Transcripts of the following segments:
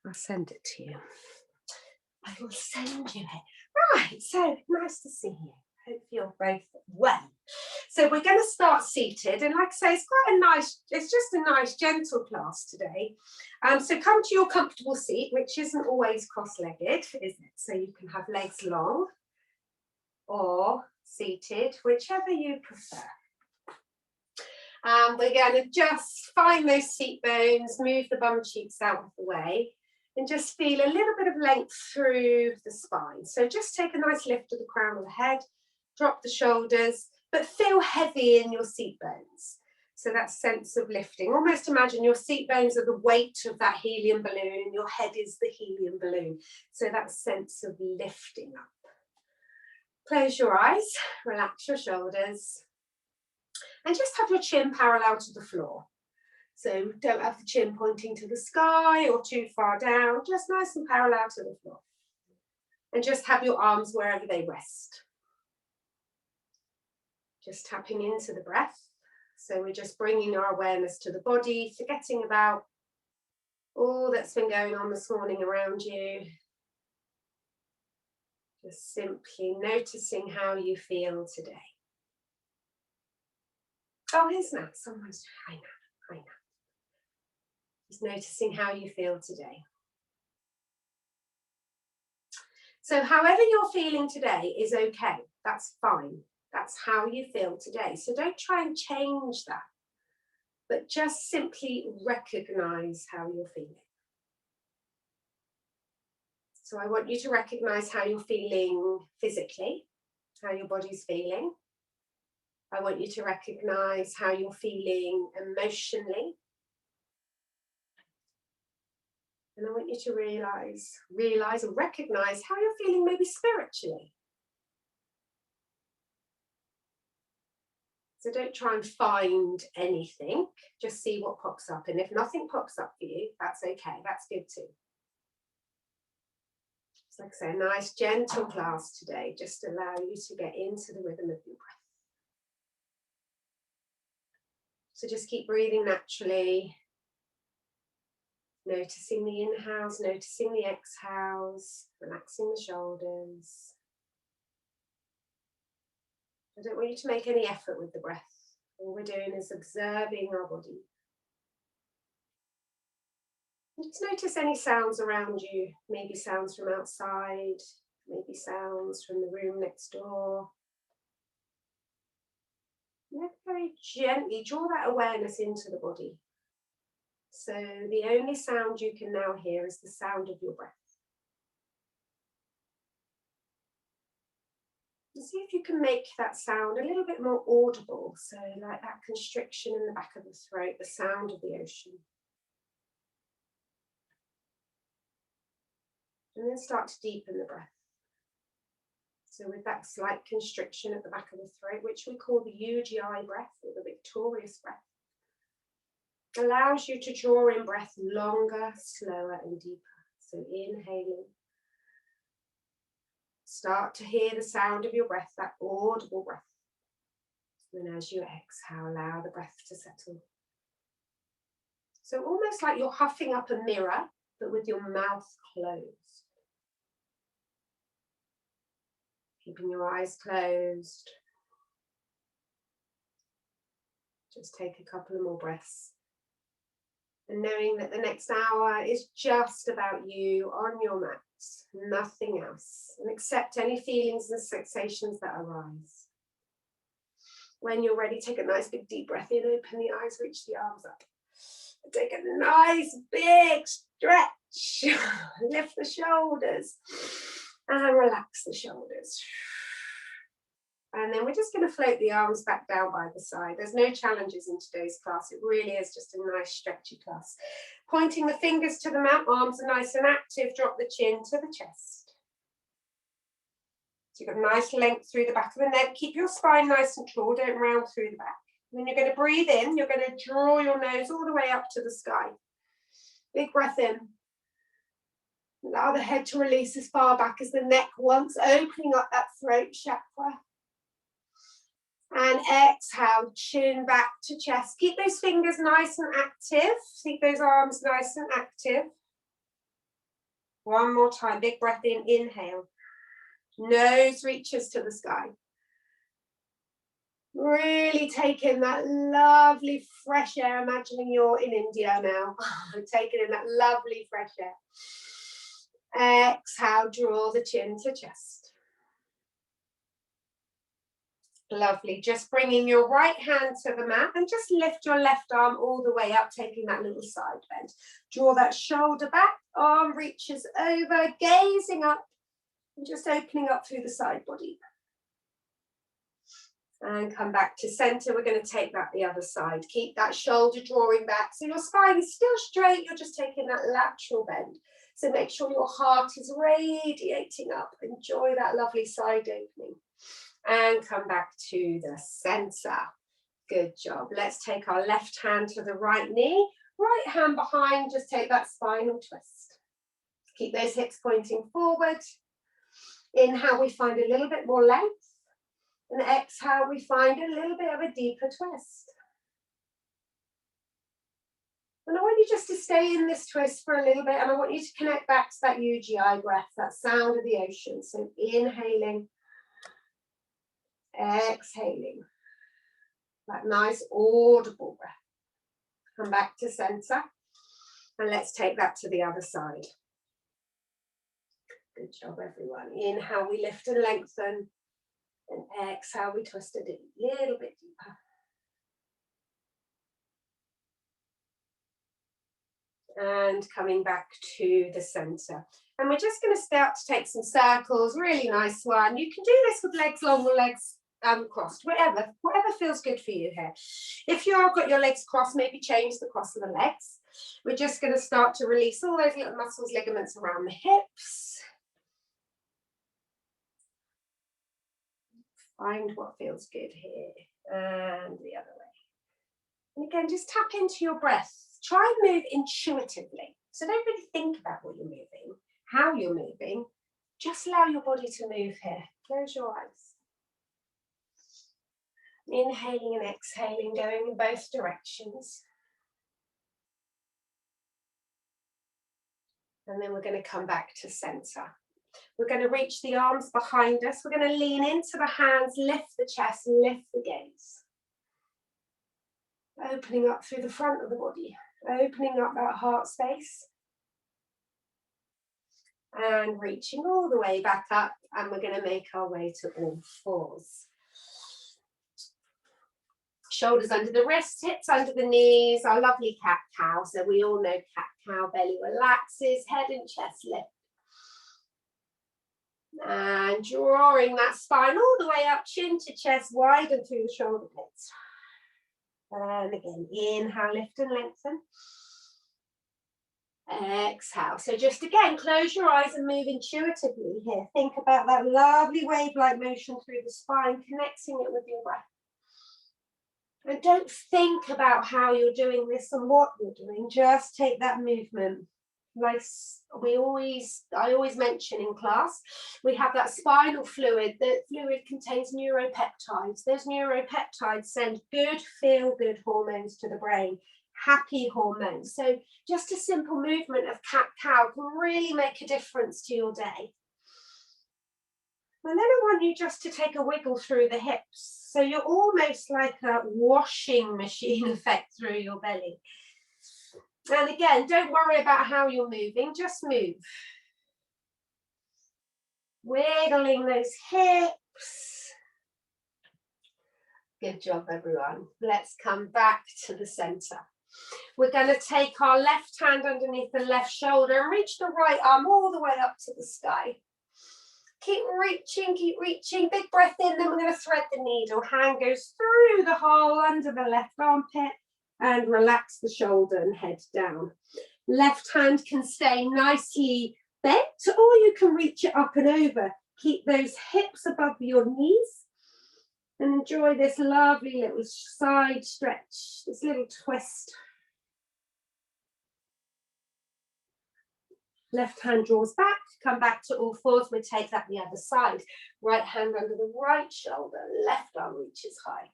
I'll send it to you. I will send you it. Right, so nice to see you. Hope you're both well. So we're going to start seated, and like I say, it's just a nice gentle class today. So come to your comfortable seat, which isn't always cross-legged, is it? So you can have legs long or seated, whichever you prefer. We're going to just find those seat bones, move the bum cheeks out of the way, and just feel a little bit of length through the spine. So just take a nice lift of the crown of the head, drop the shoulders, but feel heavy in your seat bones. So that sense of lifting. Almost imagine your seat bones are the weight of that helium balloon, and your head is the helium balloon. So that sense of lifting up. Close your eyes, relax your shoulders, and just have your chin parallel to the floor. So don't have the chin pointing to the sky or too far down, just nice and parallel to the floor. And just have your arms wherever they rest. Just tapping into the breath. So we're just bringing our awareness to the body, forgetting about all that's been going on this morning around you. Just simply noticing how you feel today. Oh, here's Nat. Someone's, I know. Just noticing how you feel today. So however you're feeling today is okay. That's fine. That's how you feel today. So don't try and change that, but just simply recognize how you're feeling. So I want you to recognize how you're feeling physically, how your body's feeling. I want you to recognize how you're feeling emotionally. And I want you to realize or recognize how you're feeling maybe spiritually. So don't try and find anything, just see what pops up. And if nothing pops up for you, that's okay, that's good too. So like I say, a nice gentle class today, just allow you to get into the rhythm of your breath. So just keep breathing naturally, noticing the inhales, noticing the exhales, relaxing the shoulders. I don't want you to make any effort with the breath. All we're doing is observing our body. Just notice any sounds around you, maybe sounds from outside, maybe sounds from the room next door. And then very gently draw that awareness into the body. So the only sound you can now hear is the sound of your breath. And see if you can make that sound a little bit more audible. So like that constriction in the back of the throat, the sound of the ocean. And then start to deepen the breath. So with that slight constriction at the back of the throat, which we call the UGI breath or the victorious breath, allows you to draw in breath longer, slower and deeper. So inhaling. Start to hear the sound of your breath, that audible breath. And as you exhale, allow the breath to settle. So almost like you're huffing up a mirror, but with your mouth closed. Keeping your eyes closed. Just take a couple of more breaths. And knowing that the next hour is just about you on your mat, nothing else. And accept any feelings and sensations that arise. When you're ready, take a nice big deep breath in, open the eyes, reach the arms up. Take a nice big stretch. Lift the shoulders and relax the shoulders. And then we're just going to float the arms back down by the side. There's no challenges in today's class. It really is just a nice stretchy class. Pointing the fingers to the mat, arms are nice and active. Drop the chin to the chest. So you've got nice length through the back of the neck. Keep your spine nice and tall. Don't round through the back. And then you're going to breathe in. You're going to draw your nose all the way up to the sky. Big breath in. Allow the head to release as far back as the neck wants, opening up that throat chakra. And exhale, chin back to chest. Keep those fingers nice and active. Keep those arms nice and active. One more time, big breath in, inhale. Nose reaches to the sky. Really take in that lovely fresh air, imagining you're in India now. Taking in that lovely fresh air. Exhale, draw the chin to chest. Lovely, just bringing your right hand to the mat and just lift your left arm all the way up, taking that little side bend. Draw that shoulder back, arm reaches over, gazing up, and just opening up through the side body. And come back to center. We're going to take that the other side. Keep that shoulder drawing back. So your spine is still straight. You're just taking that lateral bend. So make sure your heart is radiating up. Enjoy that lovely side opening. And come back to the center. Good job. Let's take our left hand to the right knee. Right hand behind. Just take that spinal twist. Keep those hips pointing forward. Inhale, we find a little bit more length. And exhale, we find a little bit of a deeper twist. And I want you just to stay in this twist for a little bit, and I want you to connect back to that UGI breath, that sound of the ocean. So inhaling, exhaling, that nice audible breath. Come back to center, and let's take that to the other side. Good job, everyone. Inhale, we lift and lengthen. And exhale, we twisted it a little bit deeper. And coming back to the center. And we're just going to start to take some circles, really nice one. You can do this with legs long or legs crossed, whatever feels good for you here. If you've got your legs crossed, maybe change the cross of the legs. We're just going to start to release all those little muscles, ligaments around the hips. Find what feels good here, and the other way. And again, just tap into your breath. Try and move intuitively. So don't really think about what you're moving, how you're moving. Just allow your body to move here. Close your eyes. Inhaling and exhaling, going in both directions. And then we're going to come back to center. We're going to reach the arms behind us. We're going to lean into the hands, lift the chest, lift the gaze. Opening up through the front of the body, opening up that heart space. And reaching all the way back up, and we're going to make our way to all fours. Shoulders under the wrists, hips under the knees, our lovely cat-cow. So we all know cat-cow, belly relaxes, head and chest lift. And drawing that spine all the way up, chin to chest, widen through the shoulder blades. And again, inhale, lift and lengthen. Exhale. So just again, close your eyes and move intuitively here. Think about that lovely wave-like motion through the spine, connecting it with your breath. And don't think about how you're doing this and what you're doing. Just take that movement. Like I always mention in class, we have that spinal fluid. The fluid contains neuropeptides. Those neuropeptides send good, feel-good hormones to the brain, happy hormones. So just a simple movement of cat-cow can really make a difference to your day. And then I want you just to take a wiggle through the hips. So you're almost like a washing machine effect through your belly. And again, don't worry about how you're moving, just move. Wiggling those hips. Good job, everyone. Let's come back to the center. We're going to take our left hand underneath the left shoulder and reach the right arm all the way up to the sky. Keep reaching, big breath in, then we're going to thread the needle. Hand goes through the hole under the left armpit and relax the shoulder and head down. Left hand can stay nicely bent, or you can reach it up and over. Keep those hips above your knees and enjoy this lovely little side stretch, this little twist. Left hand draws back, come back to all fours. We'll take that the other side. Right hand under the right shoulder, left arm reaches high.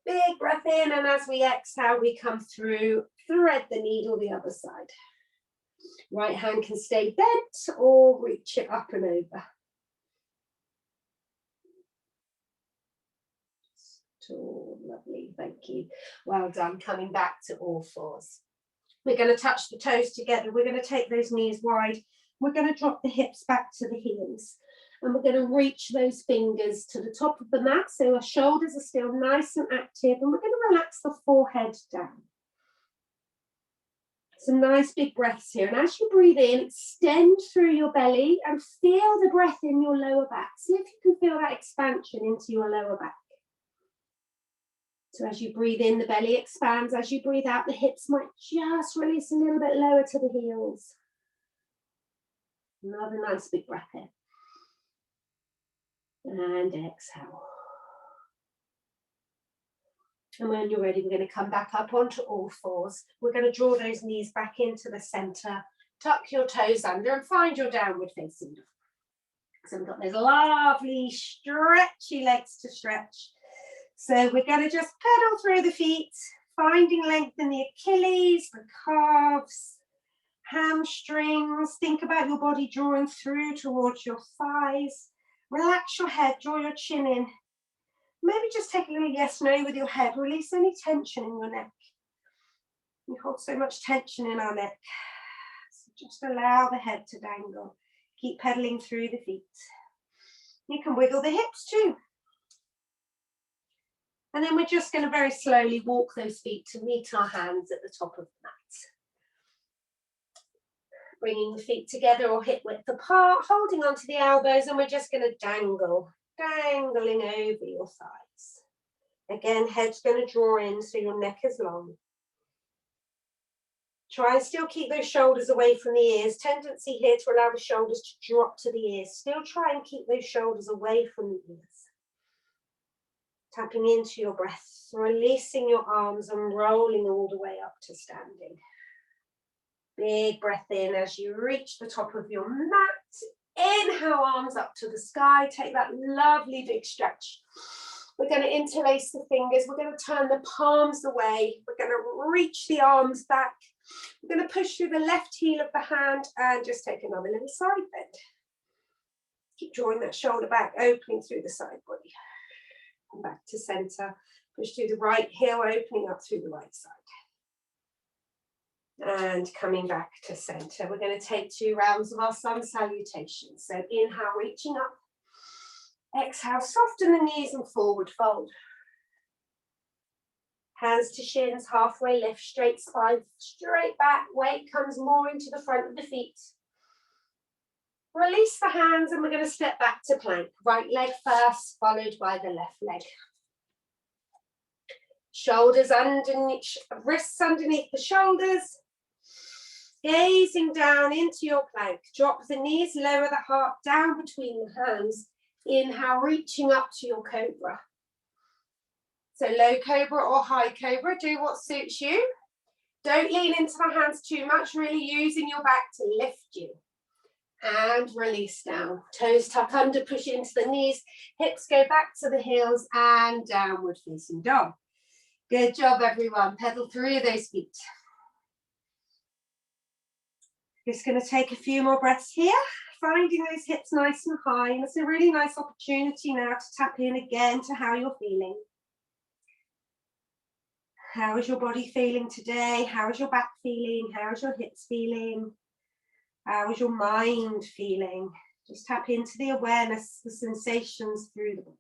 Big breath in, and as we exhale, we come through, thread the needle the other side. Right hand can stay bent or reach it up and over. Oh, lovely, thank you. Well done. Coming back to all fours. We're going to touch the toes together. We're going to take those knees wide. We're going to drop the hips back to the heels. And we're going to reach those fingers to the top of the mat. So our shoulders are still nice and active. And we're going to relax the forehead down. Some nice big breaths here. And as you breathe in, extend through your belly and feel the breath in your lower back. See if you can feel that expansion into your lower back. So as you breathe in, the belly expands. As you breathe out, the hips might just release a little bit lower to the heels. Another nice big breath here. And exhale. And when you're ready, we're going to come back up onto all fours. We're going to draw those knees back into the center. Tuck your toes under and find your downward facing dog. So we've got those lovely stretchy legs to stretch. So we're going to just pedal through the feet, finding length in the Achilles, the calves, hamstrings. Think about your body drawing through towards your thighs. Relax your head, draw your chin in. Maybe just take a little yes, no with your head. Release any tension in your neck. We hold so much tension in our neck. So just allow the head to dangle. Keep pedaling through the feet. You can wiggle the hips too. And then we're just going to very slowly walk those feet to meet our hands at the top of the mat. Bringing the feet together or hip width apart, holding onto the elbows, and we're just going to dangle, dangling over your thighs. Again, head's going to draw in so your neck is long. Try and still keep those shoulders away from the ears. Tendency here to allow the shoulders to drop to the ears. Still try and keep those shoulders away from the ears. Tapping into your breath, releasing your arms and rolling all the way up to standing. Big breath in as you reach the top of your mat. Inhale, arms up to the sky. Take that lovely big stretch. We're going to interlace the fingers. We're going to turn the palms away. We're going to reach the arms back. We're going to push through the left heel of the hand and just take another little side bend. Keep drawing that shoulder back, opening through the side body. Come back to center. Push through the right heel, opening up through the right side. And coming back to center. We're going to take 2 rounds of our sun salutations. So inhale, reaching up. Exhale, soften the knees and forward fold. Hands to shins, halfway lift, straight spine, straight back. Weight comes more into the front of the feet. Release the hands and we're going to step back to plank. Right leg first, followed by the left leg. Shoulders underneath, wrists underneath the shoulders. Gazing down into your plank. Drop the knees, lower the heart down between the hands. Inhale, reaching up to your cobra. So low cobra or high cobra, do what suits you. Don't lean into the hands too much, really using your back to lift you. And release down. Toes tuck under, push into the knees. Hips go back to the heels and downward facing dog. Good job, everyone. Pedal through those feet. Just going to take a few more breaths here. Finding those hips nice and high. And it's a really nice opportunity now to tap in again to how you're feeling. How is your body feeling today? How is your back feeling? How is your hips feeling? How is your mind feeling? Just tap into the awareness, the sensations through the body.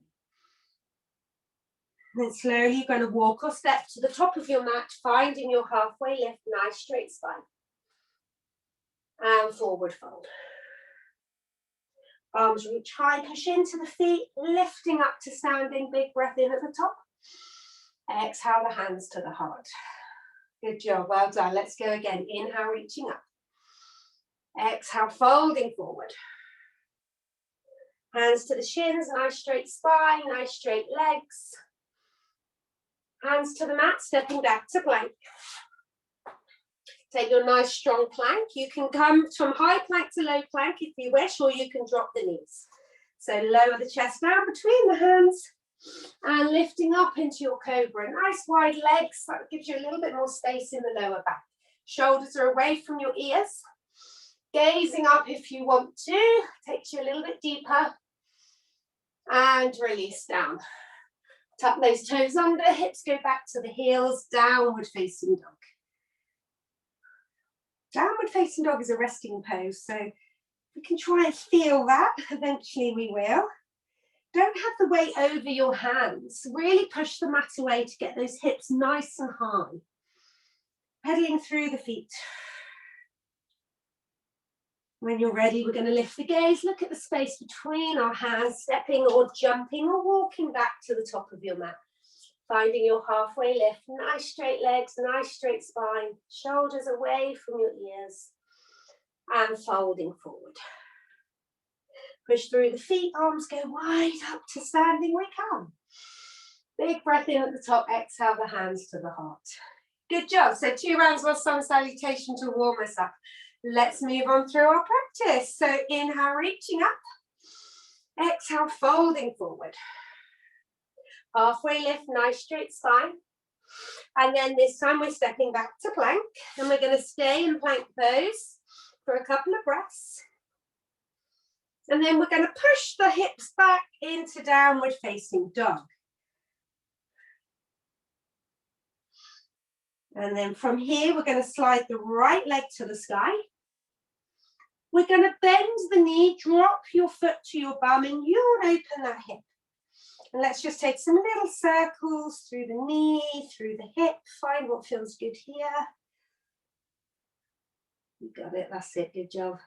And then slowly you're going to walk or step to the top of your mat, finding your halfway lift, nice straight spine. And forward fold. Arms reach high, push into the feet, lifting up to standing, big breath in at the top. Exhale the hands to the heart. Good job, well done. Let's go again. Inhale, reaching up. Exhale, folding forward. Hands to the shins, nice straight spine, nice straight legs. Hands to the mat, stepping back to plank. Take your nice strong plank. You can come from high plank to low plank if you wish, or you can drop the knees. So lower the chest down between the hands and lifting up into your cobra. Nice wide legs, that gives you a little bit more space in the lower back. Shoulders are away from your ears. Gazing up if you want to, takes you a little bit deeper. And release down. Tuck those toes under, hips go back to the heels, downward facing dog. Downward facing dog is a resting pose, so we can try and feel that, eventually we will. Don't have the weight over your hands, really push the mat away to get those hips nice and high. Pedaling through the feet. When you're ready, we're going to lift the gaze, look at the space between our hands, stepping or jumping or walking back to the top of your mat. Finding your halfway lift, nice straight legs, nice straight spine, shoulders away from your ears, and folding forward. Push through the feet, arms go wide up to standing we come. Big breath in at the top, exhale the hands to the heart. Good job, so 2 rounds of sun salutation to warm us up. Let's move on through our practice. So inhale, reaching up. Exhale, folding forward. Halfway lift, nice straight spine. And then this time we're stepping back to plank. And we're going to stay in plank pose for a couple of breaths. And then we're going to push the hips back into downward facing dog. And then from here, we're going to slide the right leg to the sky. We're going to bend the knee, drop your foot to your bum, and you'll open that hip. And let's just take some little circles through the knee, through the hip. Find what feels good here. You got it, that's it, good job.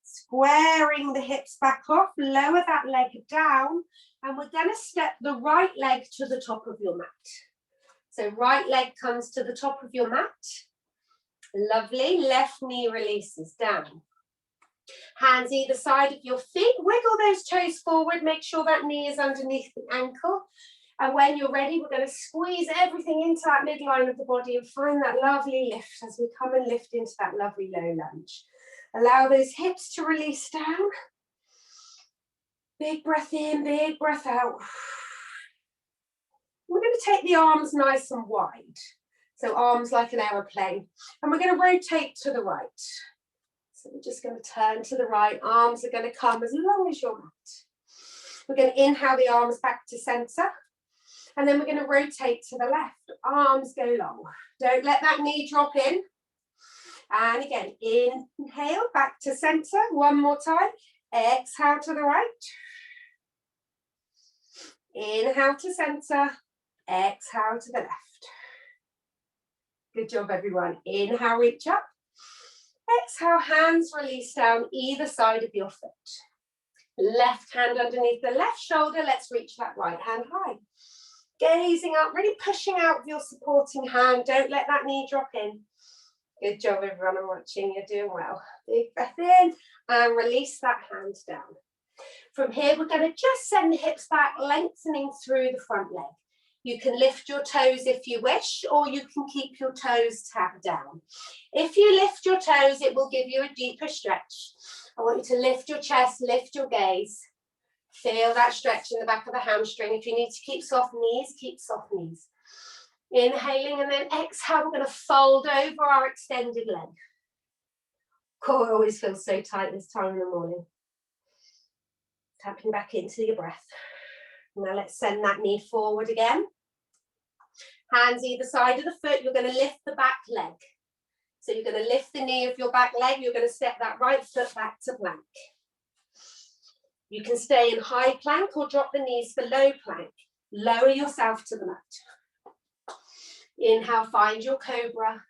Squaring the hips back off, lower that leg down, and we're going to step the right leg to the top of your mat. So right leg comes to the top of your mat. Lovely, left knee releases down. Hands either side of your feet, wiggle those toes forward, make sure that knee is underneath the ankle. And when you're ready, we're going to squeeze everything into that midline of the body and find that lovely lift as we come and lift into that lovely low lunge. Allow those hips to release down. Big breath in, big breath out. We're going to take the arms nice and wide. So arms like an aeroplane. And we're going to rotate to the right. So we're just going to turn to the right. Arms are going to come as long as your mat. We're going to inhale the arms back to center. And then we're going to rotate to the left. Arms go long. Don't let that knee drop in. And again, inhale back to center. One more time. Exhale to the right. Inhale to center. Exhale to the left. Good job, everyone. Inhale, reach up. Exhale, hands release down either side of your foot. Left hand underneath the left shoulder. Let's reach that right hand high. Gazing up, really pushing out with your supporting hand. Don't let that knee drop in. Good job, everyone. I'm watching. You're doing well. Big breath in and release that hand down. From here, we're going to just send the hips back, lengthening through the front leg. You can lift your toes if you wish, or you can keep your toes tapped down. If you lift your toes, it will give you a deeper stretch. I want you to lift your chest, lift your gaze. Feel that stretch in the back of the hamstring. If you need to keep soft knees, keep soft knees. Inhaling and then exhale, we're going to fold over our extended leg. Core always feels so tight this time in the morning. Tapping back into your breath. Now let's send that knee forward again. Hands either side of the foot, you're going to lift the back leg. So you're going to lift the knee of your back leg, you're going to step that right foot back to plank. You can stay in high plank or drop the knees for low plank. Lower yourself to the mat. Inhale, find your cobra.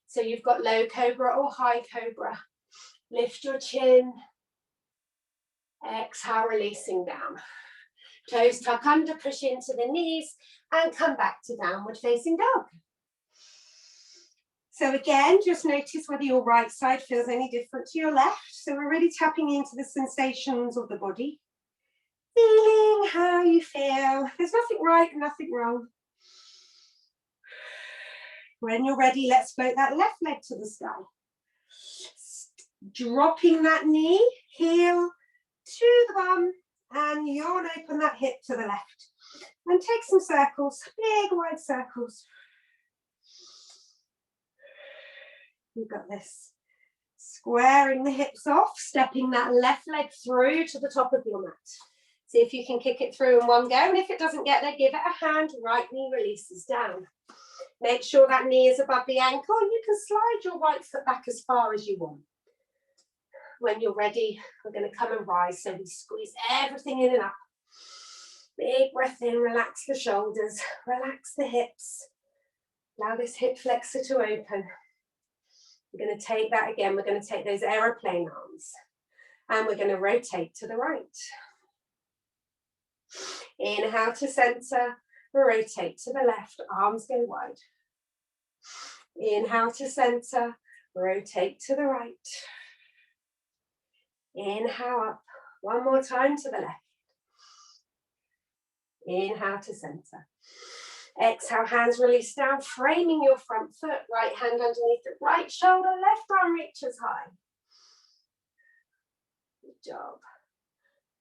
So you've got low cobra or high cobra. Lift your chin. Exhale, releasing down. Toes tuck under, push into the knees, and come back to downward facing dog. So again, just notice whether your right side feels any different to your left. So we're really tapping into the sensations of the body. Feeling how you feel. There's nothing right and nothing wrong. When you're ready, let's float that left leg to the sky. Dropping that knee, heel to the bum, and yawn open that hip to the left. And take some circles, big wide circles. You got this. Squaring the hips off, stepping that left leg through to the top of your mat. See if you can kick it through in one go, and if it doesn't get there, give it a hand, right knee releases down. Make sure that knee is above the ankle, and you can slide your right foot back as far as you want. When you're ready, we're going to come and rise, so we squeeze everything in and up. Big breath in, relax the shoulders, relax the hips. Allow this hip flexor to open. We're going to take that again. We're going to take those aeroplane arms and we're going to rotate to the right. Inhale to center, rotate to the left, arms go wide. Inhale to center, rotate to the right. Inhale up, one more time to the left. Inhale to center. Exhale, hands release down, framing your front foot, right hand underneath the right shoulder, left arm reaches high. Good job.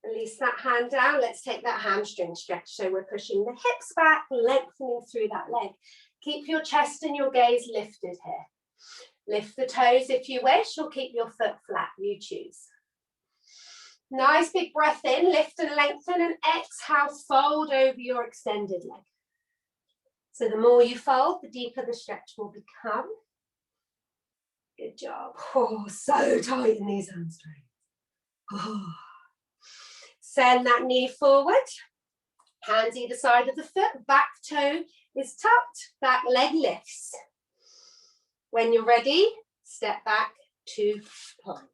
Release that hand down. Let's take that hamstring stretch. So we're pushing the hips back, lengthening through that leg. Keep your chest and your gaze lifted here. Lift the toes if you wish, or keep your foot flat, you choose. Nice big breath in, lift and lengthen, and exhale, fold over your extended leg. So the more you fold, the deeper the stretch will become. Good job. Oh, so tight in these hamstrings. Oh. Send that knee forward. Hands either side of the foot, back toe is tucked, back leg lifts. When you're ready, step back to plank.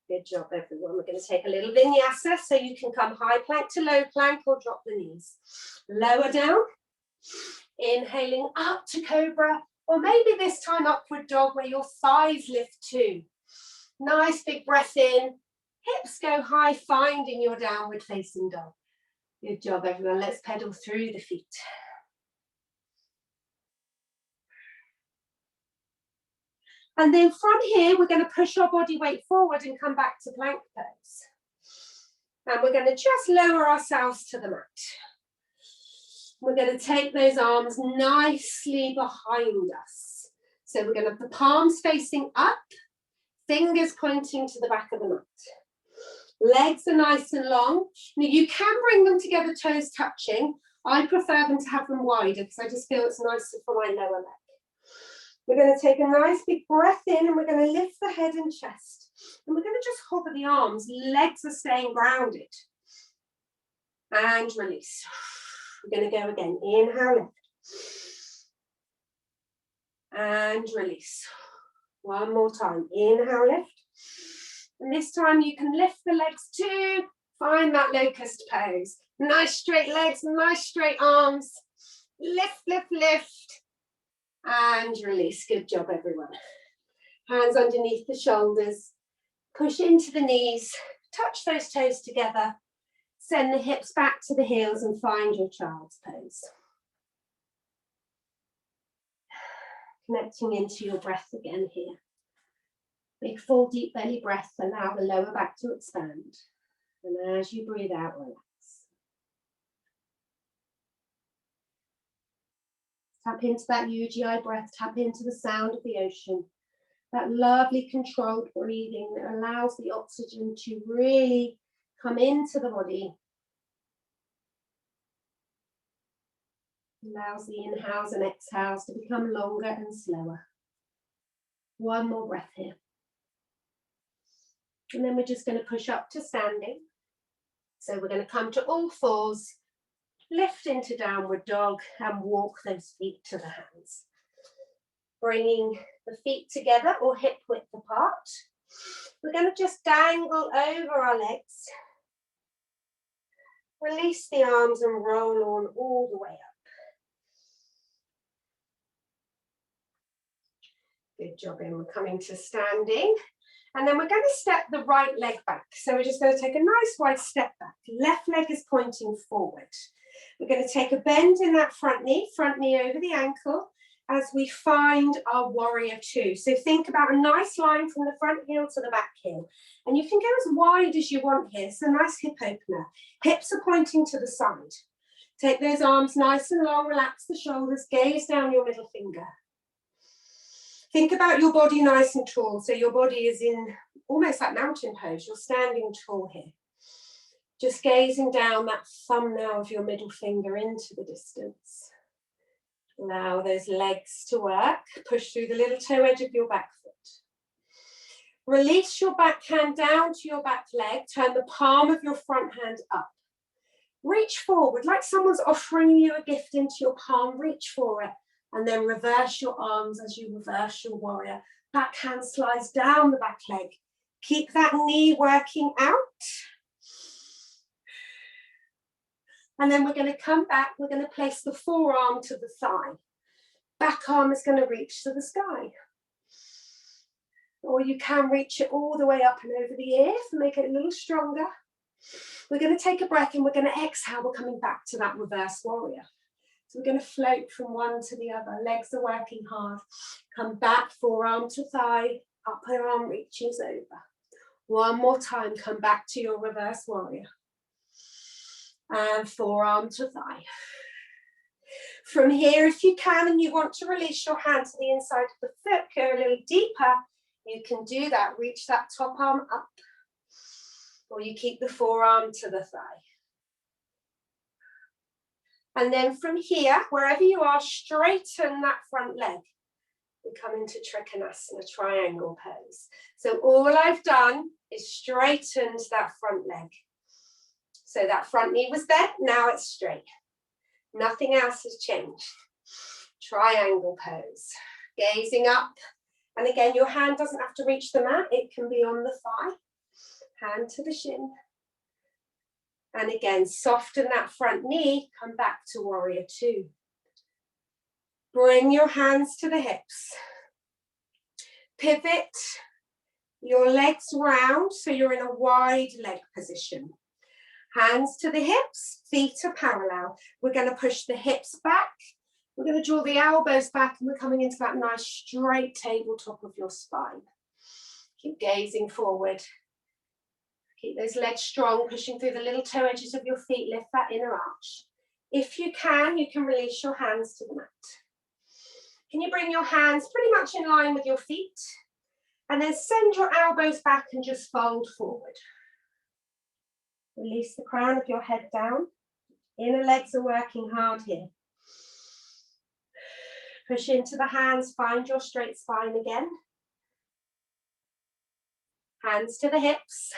Good job, everyone. We're going to take a little vinyasa, so you can come high plank to low plank or drop the knees. Lower down. Inhaling up to cobra, or maybe this time upward dog where your thighs lift too. Nice big breath in. Hips go high, finding your downward facing dog. Good job, everyone. Let's pedal through the feet. And then from here, we're going to push our body weight forward and come back to plank pose. And we're going to just lower ourselves to the mat. We're going to take those arms nicely behind us. So we're going to have the palms facing up, fingers pointing to the back of the mat. Legs are nice and long. Now you can bring them together, toes touching. I prefer them to have them wider because I just feel it's nicer for my lower leg. We're going to take a nice big breath in, and we're going to lift the head and chest. And we're going to just hover the arms. Legs are staying grounded. And release. We're going to go again. Inhale, lift. And release. One more time. Inhale, lift. And this time you can lift the legs too. Find that locust pose. Nice straight legs, nice straight arms. Lift, lift, lift. And release. Good job, everyone. Hands underneath the shoulders. Push into the knees. Touch those toes together. Send the hips back to the heels and find your child's pose. Connecting into your breath again here. Big full deep belly breath. Allow the lower back to expand. And as you breathe out, relax. Tap into that UGI breath, tap into the sound of the ocean. That lovely controlled breathing that allows the oxygen to really come into the body. Allows the inhales and exhales to become longer and slower. One more breath here. And then we're just going to push up to standing. So we're going to come to all fours. Lift into downward dog and walk those feet to the hands. Bringing the feet together or hip width apart. We're going to just dangle over our legs. Release the arms and roll on all the way up. Good job, and we're coming to standing. And then we're going to step the right leg back. So we're just going to take a nice wide step back. Left leg is pointing forward. We're going to take a bend in that front knee over the ankle as we find our warrior two. So think about a nice line from the front heel to the back heel. And you can go as wide as you want here. So nice hip opener. Hips are pointing to the side. Take those arms nice and long, relax the shoulders, gaze down your middle finger. Think about your body nice and tall. So your body is in almost like mountain pose. You're standing tall here. Just gazing down that thumbnail of your middle finger into the distance. Allow those legs to work. Push through the little toe edge of your back foot. Release your back hand down to your back leg. Turn the palm of your front hand up. Reach forward like someone's offering you a gift into your palm. Reach for it. And then reverse your arms as you reverse your warrior. Back hand slides down the back leg. Keep that knee working out. And then we're going to come back. We're going to place the forearm to the thigh. Back arm is going to reach to the sky. Or you can reach it all the way up and over the ear to make it a little stronger. We're going to take a breath and we're going to exhale. We're coming back to that reverse warrior. So we're going to float from one to the other. Legs are working hard. Come back, forearm to thigh. Upper arm reaches over. One more time. Come back to your reverse warrior. And forearm to thigh. From here, if you can and you want to release your hand to the inside of the foot, go a little deeper, you can do that. Reach that top arm up. Or you keep the forearm to the thigh. And then from here, wherever you are, straighten that front leg. We come into Trikonasana, triangle pose. So all I've done is straightened that front leg. So that front knee was bent, now it's straight. Nothing else has changed. Triangle pose. Gazing up. And again, your hand doesn't have to reach the mat. It can be on the thigh. Hand to the shin. And again, soften that front knee. Come back to warrior two. Bring your hands to the hips. Pivot your legs round so you're in a wide leg position. Hands to the hips, feet are parallel. We're going to push the hips back. We're going to draw the elbows back and we're coming into that nice straight tabletop of your spine. Keep gazing forward. Keep those legs strong, pushing through the little toe edges of your feet. Lift that inner arch. If you can release your hands to the mat. Can you bring your hands pretty much in line with your feet? And then send your elbows back and just fold forward. Release the crown of your head down. Inner legs are working hard here. Push into the hands, find your straight spine again. Hands to the hips.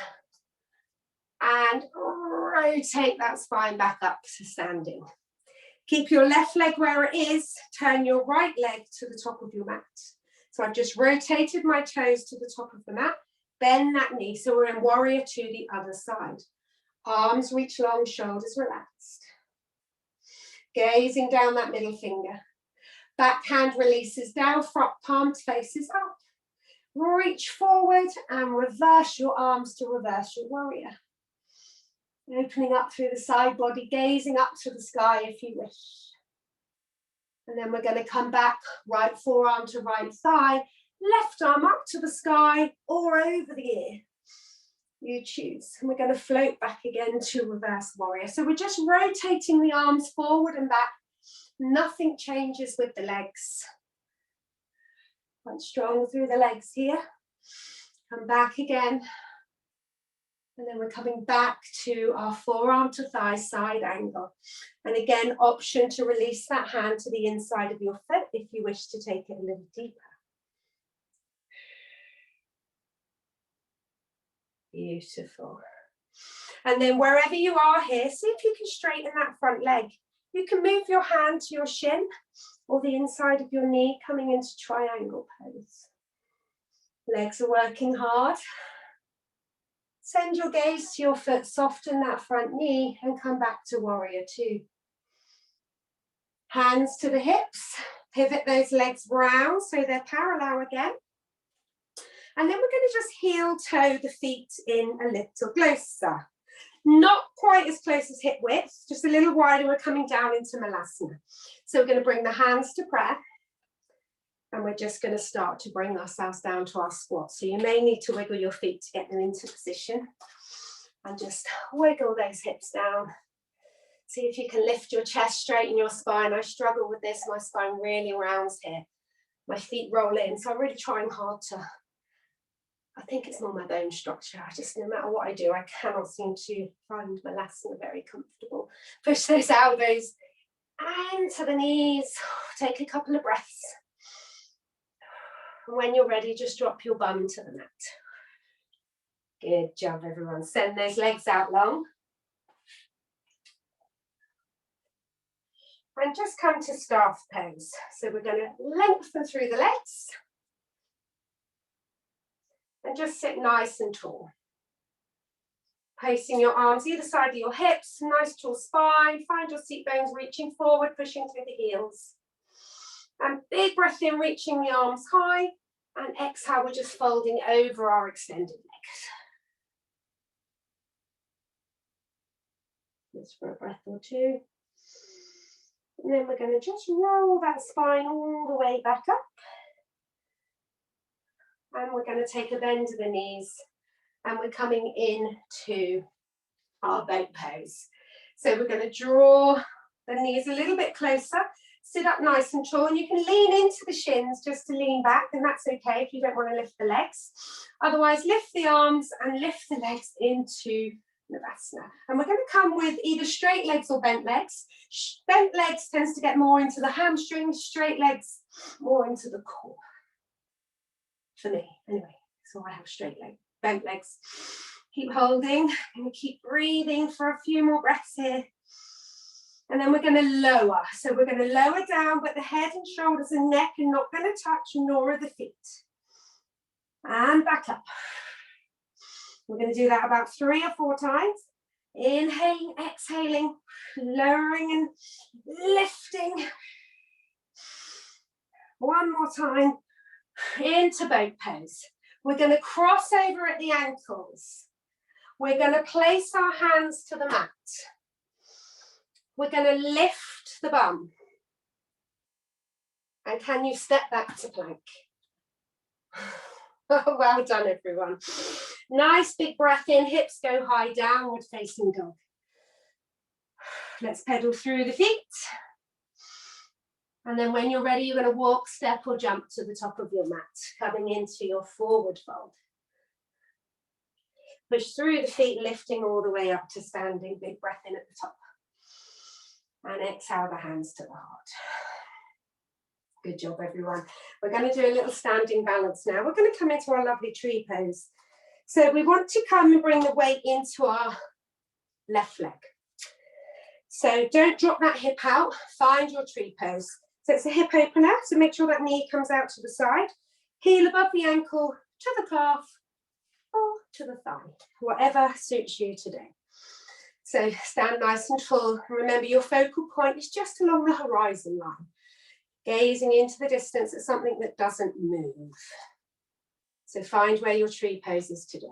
And rotate that spine back up to standing. Keep your left leg where it is. Turn your right leg to the top of your mat. So I've just rotated my toes to the top of the mat. Bend that knee. So we're in warrior two, the other side. Arms reach long, shoulders relaxed. Gazing down that middle finger. Back hand releases down, front palm faces up. Reach forward and reverse your arms to reverse your warrior. Opening up through the side body, gazing up to the sky if you wish. And then we're going to come back, right forearm to right thigh, left arm up to the sky or over the ear. You choose. And we're going to float back again to reverse warrior. So we're just rotating the arms forward and back. Nothing changes with the legs. Quite strong through the legs here. Come back again. And then we're coming back to our forearm to thigh side angle. And again, option to release that hand to the inside of your foot if you wish to take it a little deeper. Beautiful. And then wherever you are here, see if you can straighten that front leg. You can move your hand to your shin or the inside of your knee, coming into triangle pose. Legs are working hard. Send your gaze to your foot, soften that front knee and come back to warrior two. Hands to the hips, pivot those legs round so they're parallel again. And then we're going to just heel toe the feet in a little closer. Not quite as close as hip width, just a little wider. We're coming down into Malasana. So we're going to bring the hands to prayer. And we're just going to start to bring ourselves down to our squat. So you may need to wiggle your feet to get them into position. And just wiggle those hips down. See if you can lift your chest, straighten your spine. I struggle with this. My spine really rounds here. my feet roll in. So I'm really trying hard to, I think it's more my bone structure. I just, no matter what I do, I cannot seem to find Malasana very comfortable. Push those elbows into the knees. Take a couple of breaths. When you're ready, just drop your bum to the mat. Good job, everyone. Send those legs out long. And just come to staff pose. So we're going to lengthen through the legs. And just sit nice and tall. Placing your arms either side of your hips, nice tall spine. Find your seat bones reaching forward, pushing through the heels. And big breath in, reaching the arms high. And exhale, we're just folding over our extended legs. Just for a breath or two. And then we're going to just roll that spine all the way back up. And we're going to take a bend to the knees. And we're coming into our boat pose. So we're going to draw the knees a little bit closer. Sit up nice and tall. And you can lean into the shins just to lean back. And that's okay if you don't want to lift the legs. Otherwise, lift the arms and lift the legs into Shavasana. And we're going to come with either straight legs or bent legs. Bent legs tends to get more into the hamstrings, straight legs more into the core. For me, anyway. So I have straight legs, bent legs. Keep holding and keep breathing for a few more breaths here. And then we're going to lower. So we're going to lower down, but the head and shoulders and neck are not going to touch, nor are the feet. And back up. We're going to do that about 3 or 4 times. Inhaling, exhaling, lowering and lifting. One more time. Into boat pose. We're going to cross over at the ankles. We're going to place our hands to the mat. We're going to lift the bum. And can you step back to plank? Well done, everyone. Nice big breath in, hips go high, downward facing dog. Let's pedal through the feet. And then when you're ready, you're going to walk, step or jump to the top of your mat, coming into your forward fold. Push through the feet, lifting all the way up to standing. Big breath in at the top. And exhale the hands to the heart. Good job, everyone. We're going to do a little standing balance now. We're going to come into our lovely tree pose. So we want to come and bring the weight into our left leg. So don't drop that hip out. Find your tree pose. So it's a hip opener. So make sure that knee comes out to the side. Heel above the ankle, to the calf, or to the thigh. Whatever suits you today. So stand nice and full. Remember, your focal point is just along the horizon line. Gazing into the distance at something that doesn't move. So find where your tree pose is today.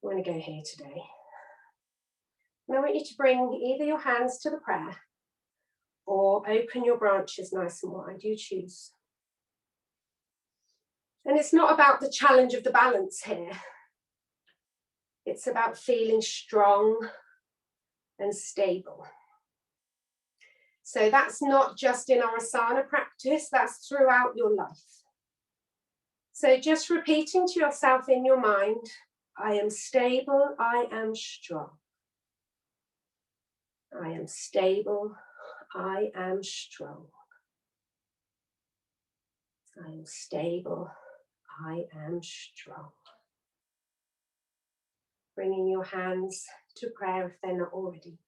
I'm going to go here today. And I want you to bring either your hands to the prayer or open your branches nice and wide. You choose. And it's not about the challenge of the balance here. It's about feeling strong and stable. So that's not just in our asana practice, that's throughout your life. So just repeating to yourself in your mind, I am stable, I am strong. I am stable, I am strong. I am stable, I am strong. Bringing your hands to prayer if they're not already.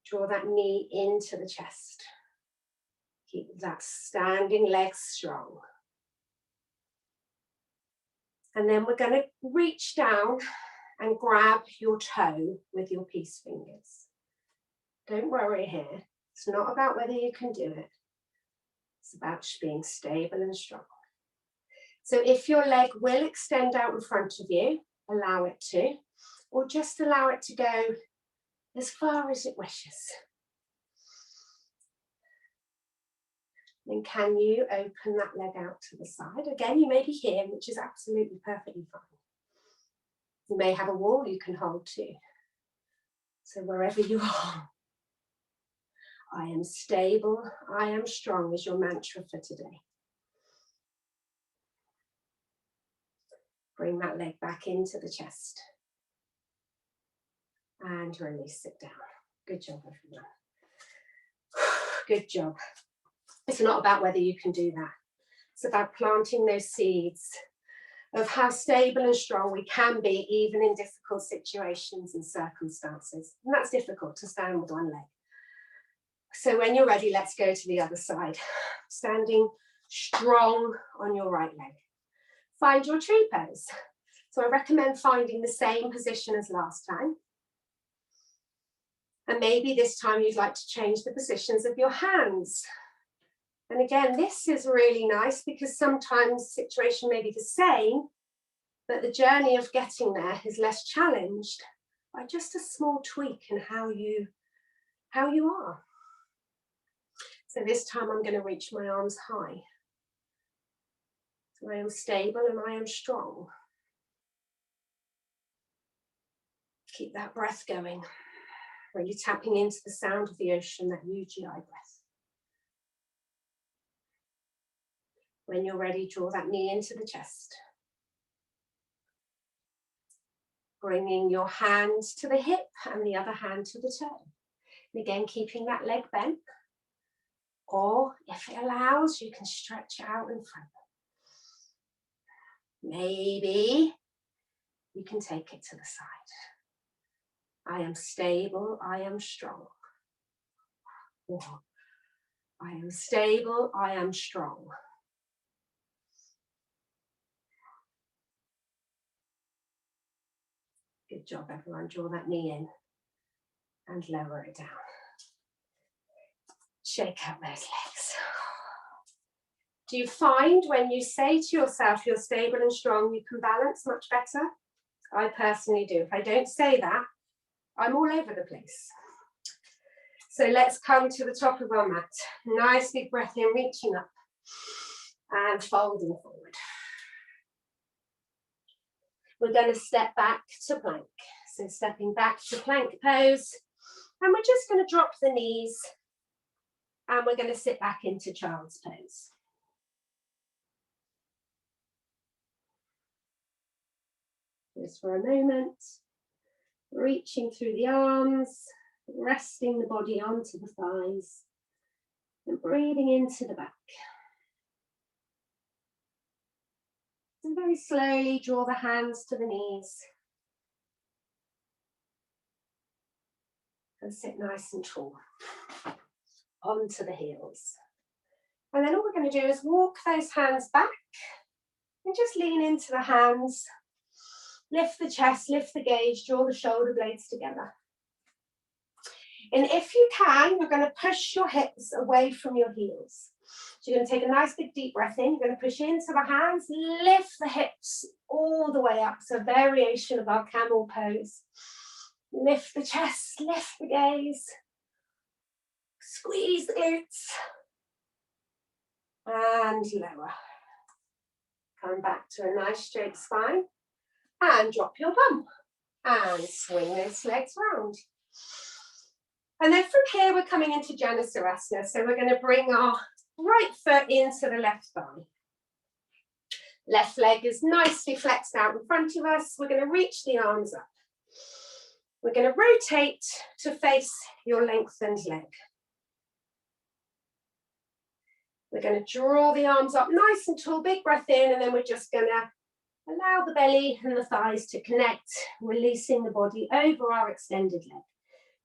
Draw that knee into the chest. Keep that standing leg strong. And then we're going to reach down and grab your toe with your peace fingers. Don't worry here. It's not about whether you can do it. It's about being stable and strong. So if your leg will extend out in front of you, allow it to, or just allow it to go as far as it wishes. Then can you open that leg out to the side? Again, you may be here, which is absolutely perfectly fine. You may have a wall you can hold to. So wherever you are, I am stable, I am strong is your mantra for today. Bring that leg back into the chest. And release it down. Good job, everyone. Good job. It's not about whether you can do that. It's about planting those seeds of how stable and strong we can be even in difficult situations and circumstances. And that's difficult to stand with one leg. So when you're ready, let's go to the other side. Standing strong on your right leg. Find your tree pose. So I recommend finding the same position as last time. And maybe this time you'd like to change the positions of your hands. And again, this is really nice because sometimes the situation may be the same, but the journey of getting there is less challenged by just a small tweak in how you are. So this time I'm going to reach my arms high. So I am stable and I am strong. Keep that breath going. Really tapping into the sound of the ocean, that UGI breath. When you're ready, draw that knee into the chest. Bringing your hand to the hip and the other hand to the toe. And again, keeping that leg bent. Or if it allows, you can stretch out in front. Maybe you can take it to the side. I am stable, I am strong. Or, I am stable, I am strong. Good job, everyone. Draw that knee in and lower it down. Shake out those legs. Do you find when you say to yourself you're stable and strong, you can balance much better? I personally do. If I don't say that, I'm all over the place. So let's come to the top of our mat. Nice big breath in, reaching up and folding forward. We're going to step back to plank. So stepping back to plank pose. And we're just going to drop the knees. And we're going to sit back into child's pose. Just for a moment. Reaching through the arms. Resting the body onto the thighs. And breathing into the back. And very slowly draw the hands to the knees. And sit nice and tall. Onto the heels. And then all we're going to do is walk those hands back. And just lean into the hands. Lift the chest, lift the gaze, draw the shoulder blades together. And if you can, you're going to push your hips away from your heels. So you're going to take a nice big deep breath in. You're going to push into the hands, lift the hips all the way up. So variation of our camel pose. Lift the chest, lift the gaze. Squeeze the glutes. And lower. Come back to a nice straight spine. And drop your bum. And swing those legs round. And then from here, we're coming into Janasarasana. So we're going to bring our right foot into the left thigh. Left leg is nicely flexed out in front of us. We're going to reach the arms up. We're going to rotate to face your lengthened leg. We're going to draw the arms up nice and tall, big breath in, and then we're just going to allow the belly and the thighs to connect, releasing the body over our extended leg.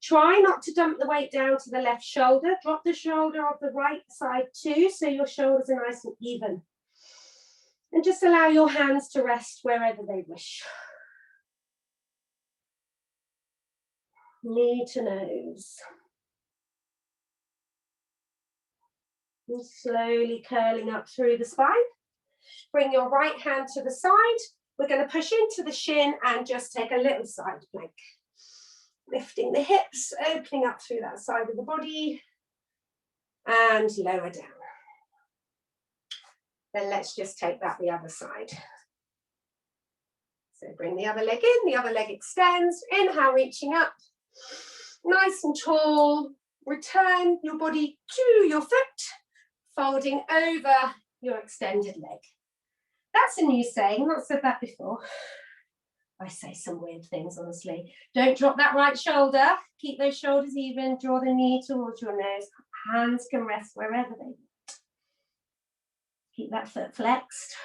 Try not to dump the weight down to the left shoulder. Drop the shoulder off the right side too, so your shoulders are nice and even. And just allow your hands to rest wherever they wish. Knee to nose. And slowly curling up through the spine. Bring your right hand to the side. We're going to push into the shin and just take a little side plank. Lifting the hips, opening up through that side of the body. And lower down. Then let's just take that the other side. So bring the other leg in, the other leg extends. Inhale, reaching up. Nice and tall. return your body to your foot, folding over your extended leg. That's a new saying, not said that before. I say some weird things, honestly. Don't drop that right shoulder. Keep those shoulders even. Draw the knee towards your nose. Hands can rest wherever they want. Keep that foot flexed.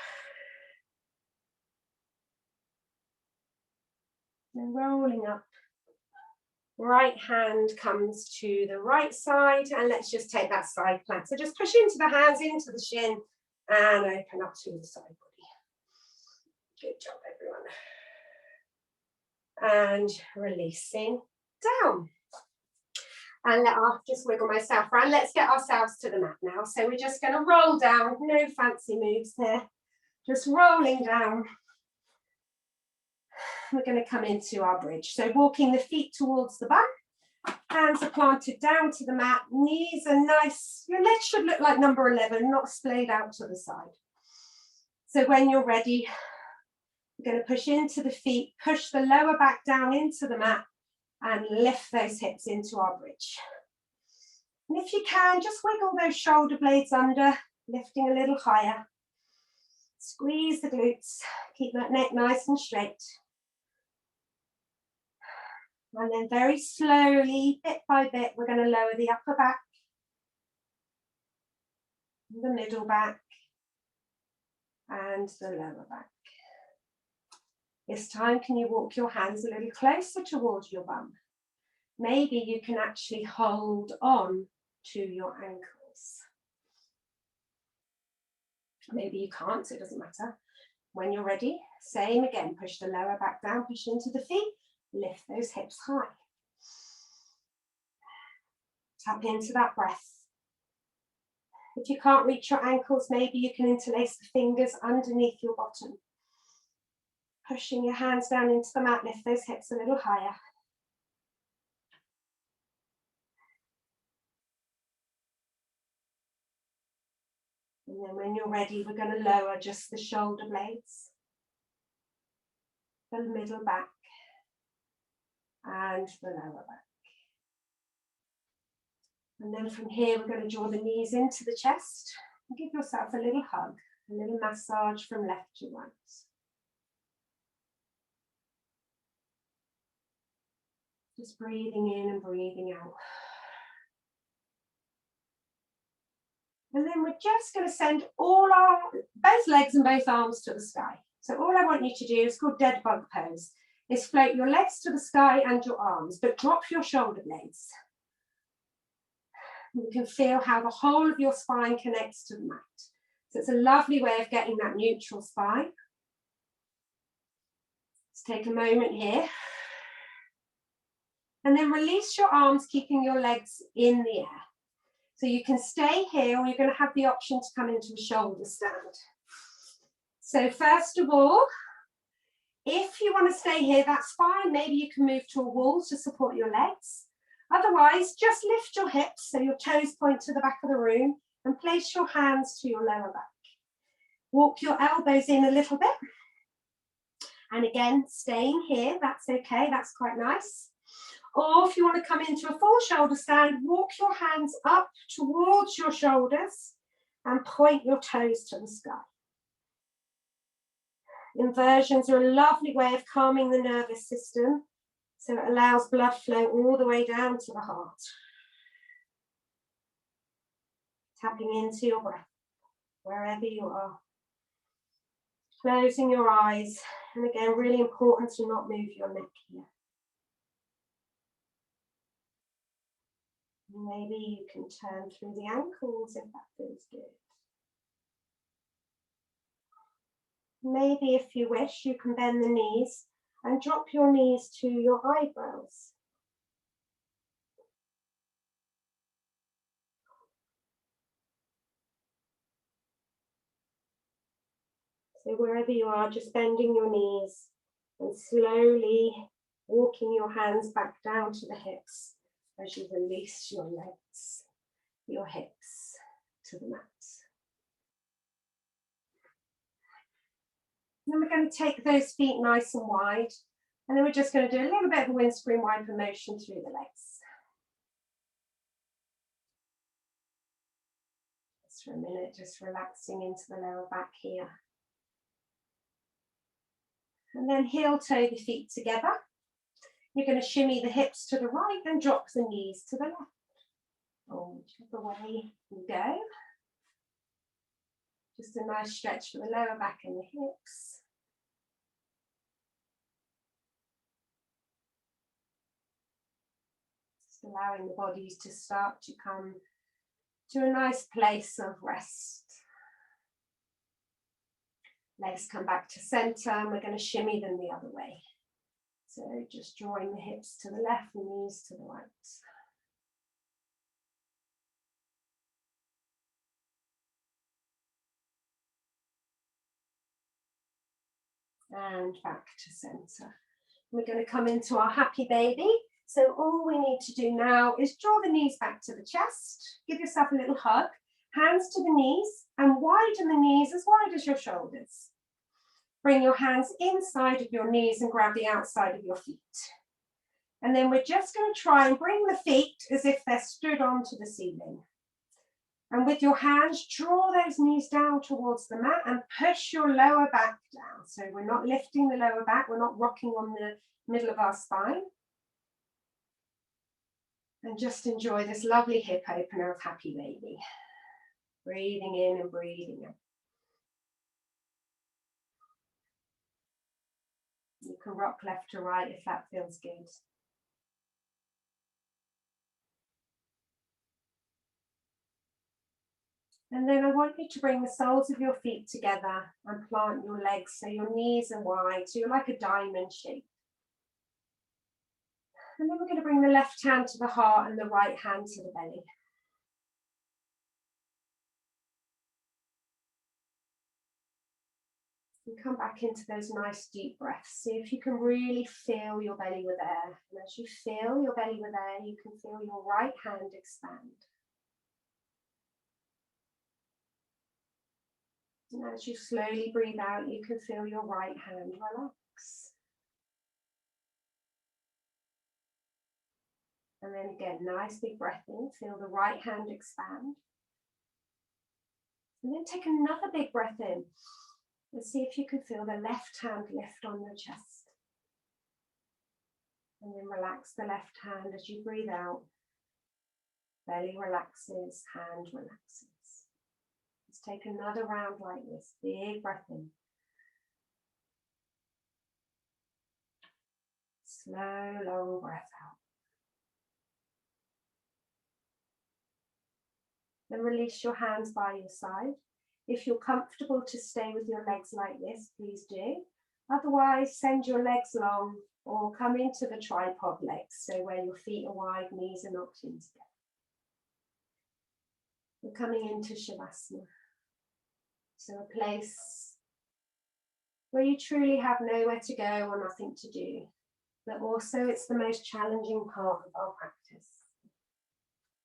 And rolling up. Right hand comes to the right side, and let's just take that side plank. So just push into the hands, into the shin, and open up to the side body. Good job, everyone. And releasing down. And I'll just wiggle myself around. Let's get ourselves to the mat now. So we're just going to roll down. No fancy moves here. Just rolling down. We're going to come into our bridge. So walking the feet towards the bum. Hands are planted down to the mat. Knees are nice. Your legs should look like number 11, not splayed out to the side. So when you're ready, we're going to push into the feet, push the lower back down into the mat, and lift those hips into our bridge. And if you can, just wiggle those shoulder blades under, lifting a little higher. Squeeze the glutes, keep that neck nice and straight. And then very slowly, bit by bit, we're going to lower the upper back, the middle back, and the lower back. This time, can you walk your hands a little closer towards your bum? Maybe you can actually hold on to your ankles. Maybe you can't, so it doesn't matter. When you're ready, same again, push the lower back down, push into the feet, lift those hips high. Tap into that breath. If you can't reach your ankles, maybe you can interlace the fingers underneath your bottom. Pushing your hands down into the mat, lift those hips a little higher. And then when you're ready, we're going to lower just the shoulder blades, the middle back, and the lower back. And then from here, we're going to draw the knees into the chest and give yourself a little hug, a little massage from left to right. Just breathing in and breathing out. And then we're just going to send both legs and both arms to the sky. So all I want you to do is called dead bug pose, is float your legs to the sky and your arms, but drop your shoulder blades. You can feel how the whole of your spine connects to the mat. So it's a lovely way of getting that neutral spine. Let's take a moment here. And then release your arms, keeping your legs in the air. So you can stay here, or you're going to have the option to come into a shoulder stand. So first of all, if you want to stay here, that's fine. Maybe you can move to a wall to support your legs. Otherwise, just lift your hips so your toes point to the back of the room and place your hands to your lower back. Walk your elbows in a little bit. And again, staying here, that's okay, that's quite nice. Or if you want to come into a full shoulder stand, walk your hands up towards your shoulders and point your toes to the sky. Inversions are a lovely way of calming the nervous system, so it allows blood flow all the way down to the heart. Tapping into your breath, wherever you are. Closing your eyes, and again, really important to not move your neck here. Maybe you can turn through the ankles if that feels good. Maybe if you wish, you can bend the knees and drop your knees to your eyebrows. So wherever you are, just bending your knees and slowly walking your hands back down to the hips as you release your legs, your hips to the mat. Then we're going to take those feet nice and wide, and then we're just going to do a little bit of a windscreen wiper motion through the legs. for a minute, just relaxing into the lower back here. And then heel toe the feet together. You're going to shimmy the hips to the right and drop the knees to the left. Whichever way you go. Just a nice stretch for the lower back and the hips. Just allowing the bodies to start to come to a nice place of rest. Legs come back to center and we're going to shimmy them the other way. So just drawing the hips to the left and knees to the right. And back to center. We're going to come into our happy baby. So all we need to do now is draw the knees back to the chest. Give yourself a little hug. Hands to the knees and widen the knees as wide as your shoulders. Bring your hands inside of your knees and grab the outside of your feet. And then we're just going to try and bring the feet as if they're stood onto the ceiling. And with your hands, draw those knees down towards the mat and push your lower back down. So we're not lifting the lower back, we're not rocking on the middle of our spine. And just enjoy this lovely hip opener of happy baby. Breathing in and breathing out. You can rock left to right if that feels good. And then I want you to bring the soles of your feet together and plant your legs so your knees are wide, so you're like a diamond shape. And then we're going to bring the left hand to the heart and the right hand to the belly. And come back into those nice deep breaths. See if you can really fill your belly with air. And as you fill your belly with air, you can feel your right hand expand. And as you slowly breathe out, you can feel your right hand relax. And then again, nice big breath in, feel the right hand expand. And then take another big breath in. And see if you can feel the left hand lift on your chest. And then relax the left hand as you breathe out. Belly relaxes, hand relaxes. Let's take another round like this. Big breath in. Slow, long breath out. Then release your hands by your side. If you're comfortable to stay with your legs like this, please do. Otherwise, send your legs long or come into the tripod legs, so where your feet are wide, knees are knocked in together. We're coming into Shavasana. So a place where you truly have nowhere to go or nothing to do, but also it's the most challenging part of our practice.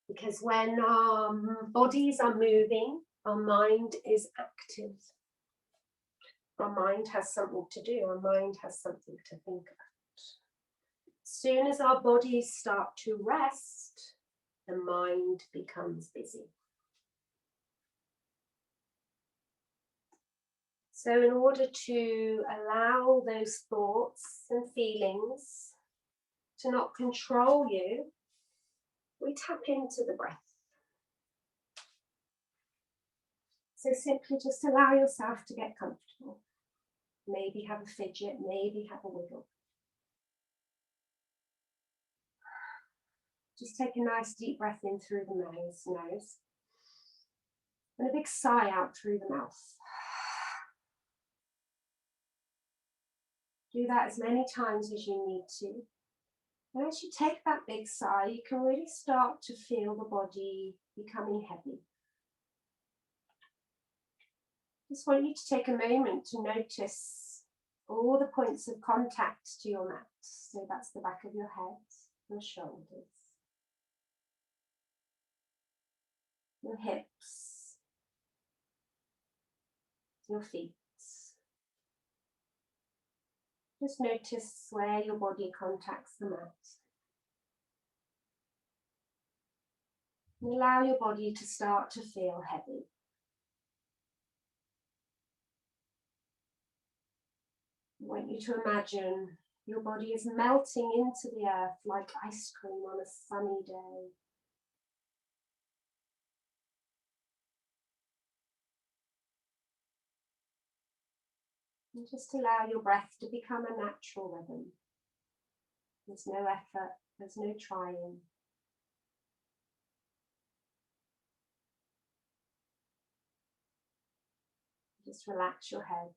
Because when our bodies are moving, our mind is active. Our mind has something to do. Our mind has something to think about. As soon as our bodies start to rest, the mind becomes busy. So in order to allow those thoughts and feelings to not control you, we tap into the breath. So simply just allow yourself to get comfortable. Maybe have a fidget, maybe have a wiggle. Just take a nice deep breath in through the nose, and a big sigh out through the mouth. Do that as many times as you need to. And as you take that big sigh, you can really start to feel the body becoming heavy. Just want you to take a moment to notice all the points of contact to your mat. So that's the back of your head, your shoulders, your hips, your feet. Just notice where your body contacts the mat. And allow your body to start to feel heavy. I want you to imagine your body is melting into the earth like ice cream on a sunny day. And just allow your breath to become a natural rhythm. There's no effort, there's no trying. Just relax your head,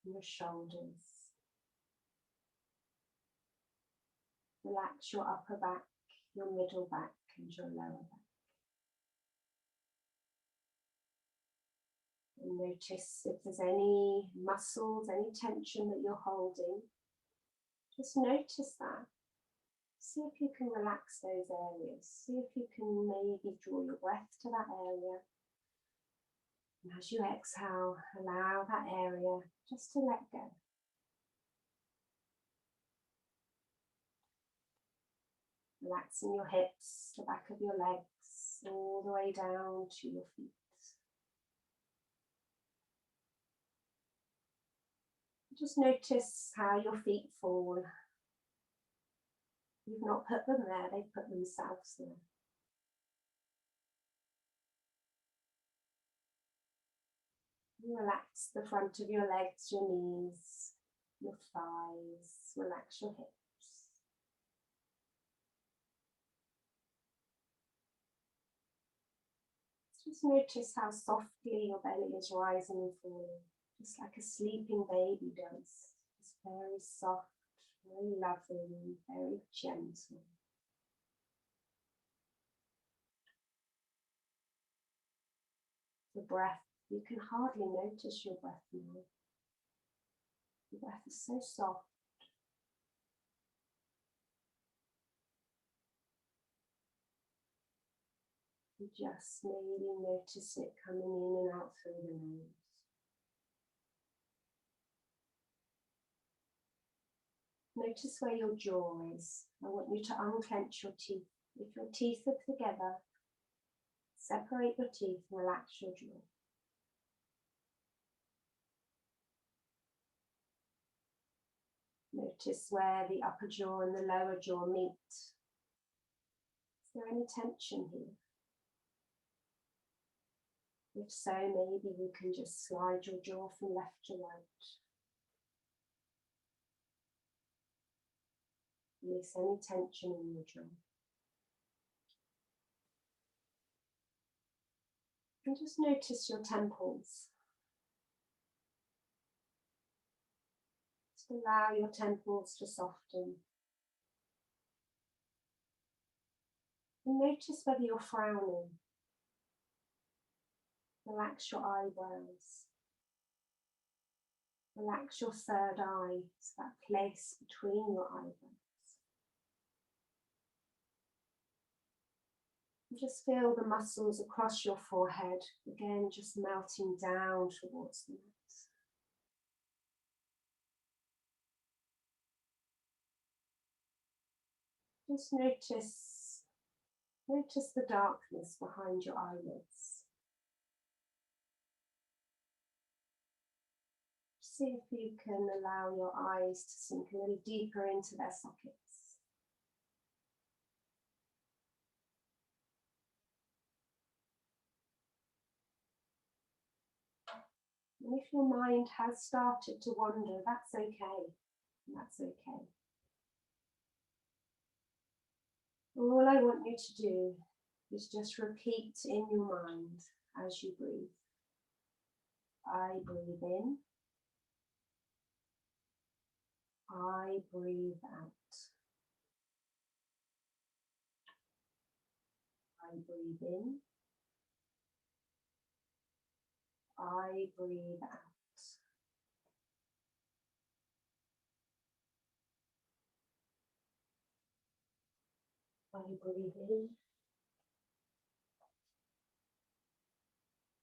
your shoulders. Relax your upper back, your middle back, and your lower back. And notice if there's any muscles, any tension that you're holding. Just notice that. See if you can relax those areas. See if you can maybe draw your breath to that area. And as you exhale, allow that area just to let go. Relaxing your hips, the back of your legs, all the way down to your feet. Just notice how your feet fall. You've not put them there, they've put themselves there. Relax the front of your legs, your knees, your thighs, relax your hips. Just notice how softly your belly is rising and falling, just like a sleeping baby does. It's very soft, very loving, very gentle. The breath, you can hardly notice your breath now. The breath is so soft. You just maybe notice it coming in and out through the nose. Notice where your jaw is. I want you to unclench your teeth. If your teeth are together, separate your teeth and relax your jaw. Notice where the upper jaw and the lower jaw meet. Is there any tension here? If so, maybe you can just slide your jaw from left to right. Release any tension in your jaw. And just notice your temples. Just allow your temples to soften. And notice whether you're frowning. Relax your eyebrows. Relax your third eye, it's that place between your eyebrows. And just feel the muscles across your forehead, again just melting down towards the mat. Just notice the darkness behind your eyelids. See if you can allow your eyes to sink a little deeper into their sockets. And if your mind has started to wander, that's okay. That's okay. All I want you to do is just repeat in your mind as you breathe. I breathe in. I breathe out. I breathe in. I breathe out. I breathe in.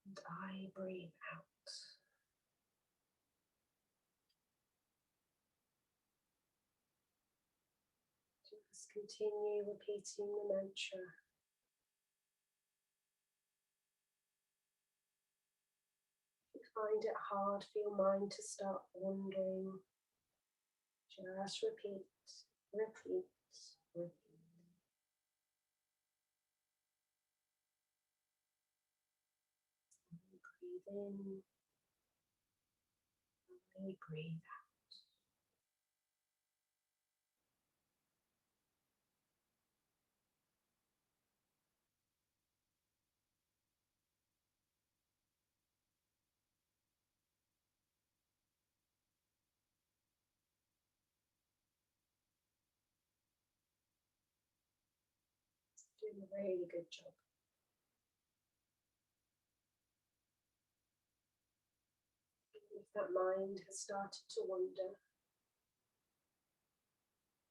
And I breathe out. Just continue repeating the mantra. If you find it hard for your mind to start wandering, just repeat, repeat, repeat. Breathe in, and breathe out. Doing a really good job. If that mind has started to wander,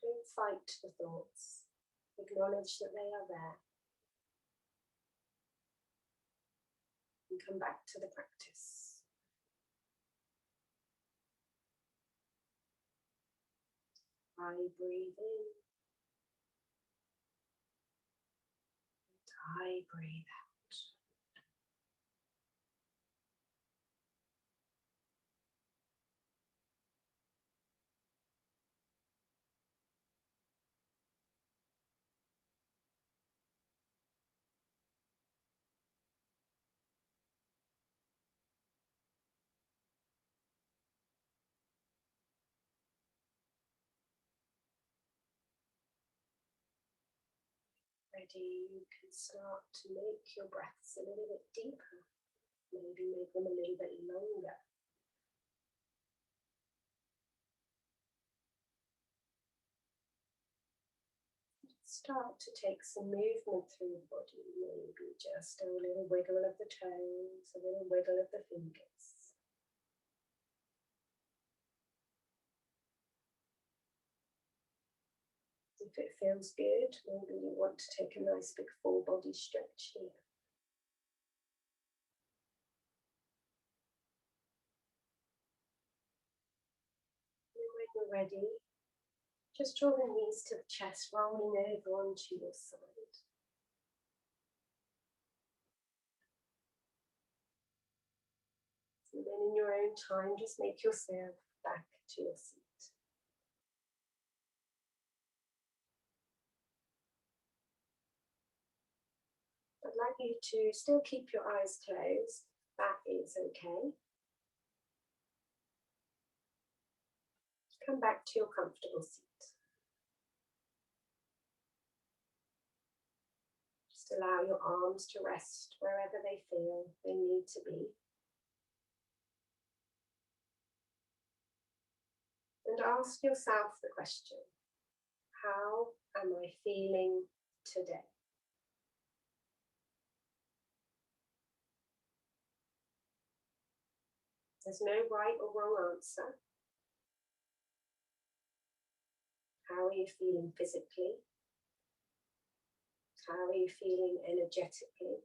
don't fight the thoughts. Acknowledge that they are there. And come back to the practice. I breathe in. And I breathe out. Ready, you can start to make your breaths a little bit deeper. Maybe make them a little bit longer. Start to take some movement through the body, maybe just a little wiggle of the toes, a little wiggle of the fingers. If it feels good, maybe you want to take a nice big full body stretch here. And when you're ready, just draw the knees to the chest, rolling over onto your side. And then in your own time, just make yourself back to your seat. I'd like you to still keep your eyes closed. That is okay. Come back to your comfortable seat. Just allow your arms to rest wherever they feel they need to be. And ask yourself the question, how am I feeling today? There's no right or wrong answer. How are you feeling physically? How are you feeling energetically?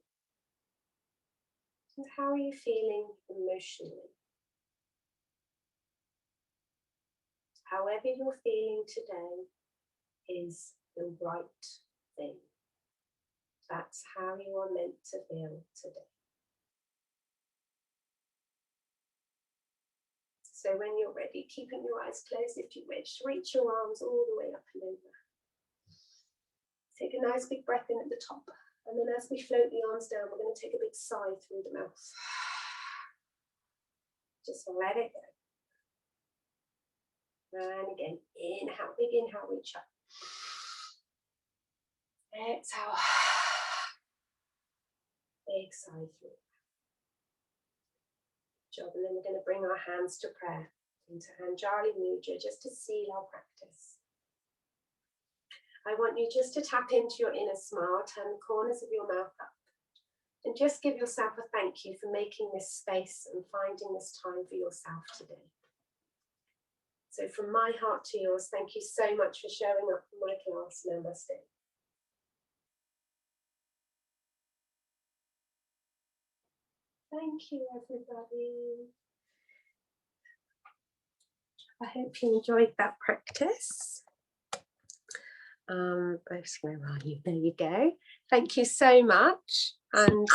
And how are you feeling emotionally? However you're feeling today is the right thing. That's how you are meant to feel today. So when you're ready, keeping your eyes closed if you wish, reach your arms all the way up and over. Take a nice big breath in at the top. And then as we float the arms down, we're going to take a big sigh through the mouth. Just let it go. And again, inhale, big inhale, reach up. Exhale. Big sigh through. Job. And then we're going to bring our hands to prayer into Anjali Mudra just to seal our practice. I want you just to tap into your inner smile, turn the corners of your mouth up, and just give yourself a thank you for making this space and finding this time for yourself today. So from my heart to yours, thank you so much for showing up for my class. Namaste. Thank you, everybody. I hope you enjoyed that practice. Where are you? There you go. Thank you so much. And